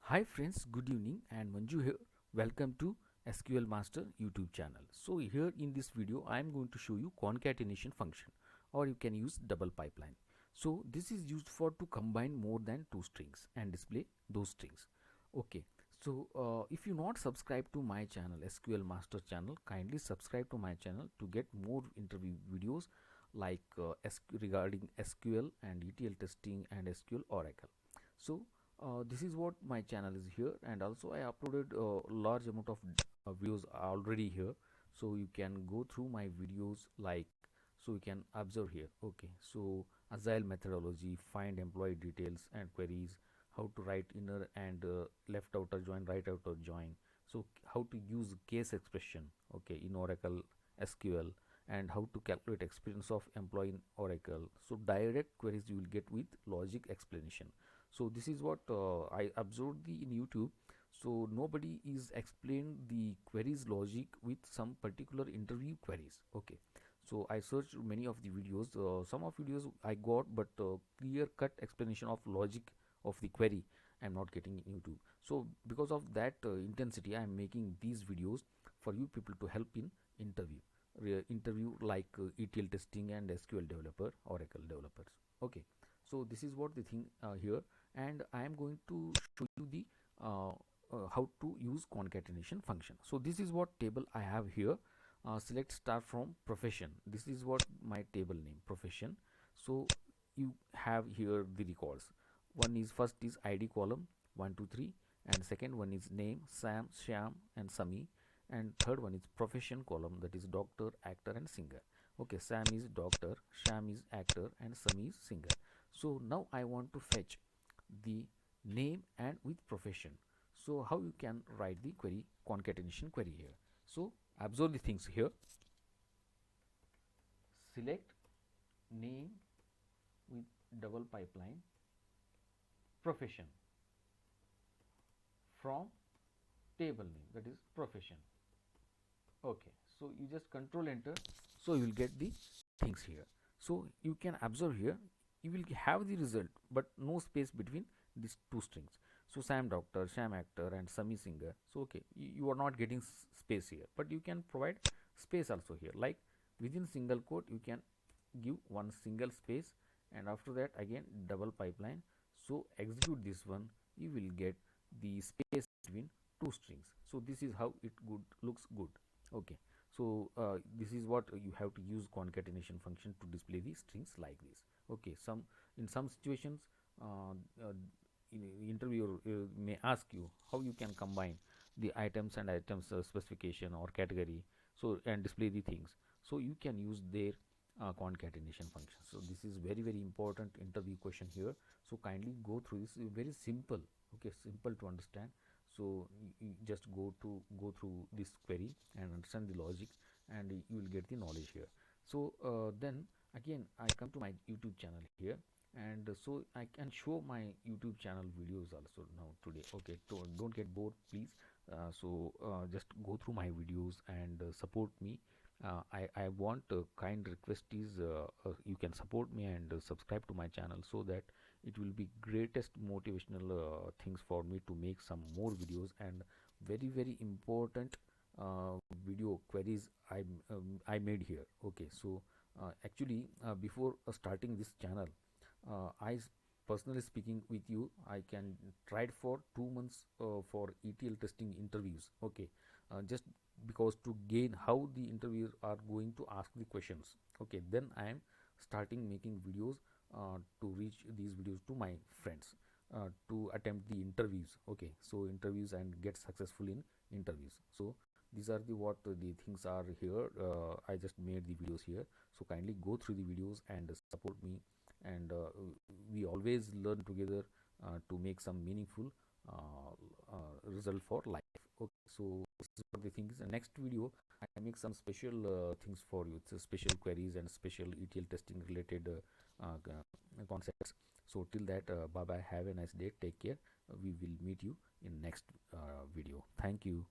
Hi friends, good evening, and Manju here. Welcome to SQL Master YouTube channel. So here in this video I am going to show you concatenation function, or you can use double pipeline. So this is used for to combine more than two strings and display those strings. Okay, so if you not subscribe to my channel, SQL Master channel, kindly subscribe to my channel to get more interview videos like regarding SQL and ETL testing and SQL Oracle. So this is what my channel is here, and also I uploaded a large amount of videos already here, so you can go through my videos, like, so you can observe here. Okay, so agile methodology, find employee details and queries, how to write inner and left outer join, right outer join, so how to use case expression, okay, in Oracle SQL, and how to calculate experience of employee in Oracle. So direct queries you will get with logic explanation. So this is what I observed in YouTube. So nobody is explained the queries logic with some particular interview queries. Okay, so I searched many of the videos. Some of videos I got, but clear cut explanation of logic of the query I'm not getting in YouTube. So because of that intensity, I'm making these videos for you people to help in interview interview like ETL testing and SQL developer, Oracle developers. Okay, so this is what the thing here, and I am going to show you the how to use concatenation function. So this is what table I have here. Select star from profession. This is what my table name, profession. So you have here the records. One is first is ID column 1 2 3, and second one is name Sam, Shyam and Sami, and third one is profession column, that is doctor, actor and singer. Okay, Sam is doctor, Shyam is actor and Sami is singer. So now I want to fetch the name and with profession. So how you can write the query, concatenation query here. So observe the things here. Select name with double pipeline, profession from table name, that is profession. Okay, so you just control enter, so you will get the things here. So you can observe here, you will have the result but no space between these two strings. So Sam doctor, Sam actor and Sami singer. So okay, you are not getting space here, but you can provide space also here, like within single quote you can give one single space, and after that again double pipeline. So execute this one, you will get the space between two strings. So this is how it good looks good. Okay, so this is what you have to use concatenation function to display the strings like this. Okay, some in some situations uh, uh, interviewer may ask you how you can combine the items and items specification or category, so and display the things. So you can use their concatenation function. So this is very important interview question here, so kindly go through this. Very simple, okay, simple to understand. So you just go through this query and understand the logic, and you will get the knowledge here. So then again I come to my YouTube channel here, and so I can show my YouTube channel videos also now today. Okay, don't get bored please. Just go through my videos and support me. I want kind request is you can support me and subscribe to my channel, so that it will be greatest motivational things for me to make some more videos, and very important video queries I made here. Okay, so actually before starting this channel, personally speaking with you, I can tried for 2 months for ETL testing interviews. Okay, just because to gain how the interviewers are going to ask the questions. Okay, then I am starting making videos to reach these videos to my friends to attempt the interviews. Okay, so interviews and get successful in interviews. So these are the what the things are here. I just made the videos here, so kindly go through the videos and support me, and we always learn together to make some meaningful result for life. Okay, so this is what the things. Next video I make some special things for you. It's special queries and special ETL testing related concepts. So till that, bye bye, have a nice day, take care. We will meet you in next video. Thank you.